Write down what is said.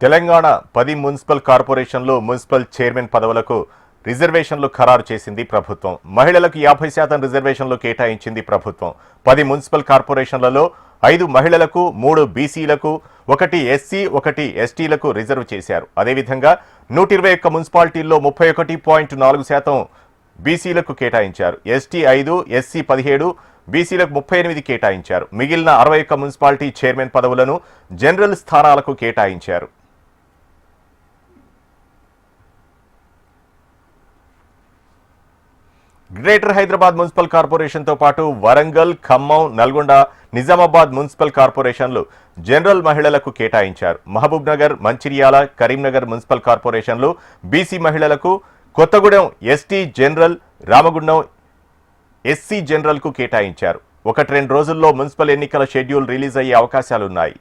Telangana 10 municipal కార్పొరేషన్లు municipal chairman పదవులకు రిజర్వేషన్లు ఖరారు చేసింది ప్రభుత్వం. మహిళలకు 50% రిజర్వేషన్లు కేటాయించింది ప్రభుత్వం. 10 మున్సిపల్ కార్పొరేషన్లలో 5 మహిళలకు, 3 బీసీలకు, 1 ఎస్సీ, 1 ఎస్టీలకు రిజర్వ్ చేశారు. అదేవిధంగా 121 మున్సిపాలిటీల్లో 31.4% బీసీలకు కేటాయించారు. ఎస్టీ 5, ఎస్సీ 17, బీసీలకు 38 కేటాయించారు. మిగిలిన 61 మున్సిపాలిటీ చైర్మన్ పదవులను జనరల్ స్థానాలకు కేటాయించారు. గ్రేటర్ హైదరాబాద్ మున్సిపల్ కార్పొరేషన్తో పాటు వరంగల్, ఖమ్మం, నల్గొండ, నిజామాబాద్ మున్సిపల్ కార్పొరేషన్లు జనరల్ మహిళలకు కేటాయించారు. మహబూబ్ నగర్, మంచిర్యాల, కరీంనగర్ మున్సిపల్ కార్పొరేషన్లు బీసీ మహిళలకు, Kothagudem ST general, Ramagundam SC జనరల్కు కేటాయించారు. 1-2 రోజుల్లో మున్సిపల్ ఎన్నికల షెడ్యూల్ రిలీజ్ అయ్యే అవకాశాలున్నాయి.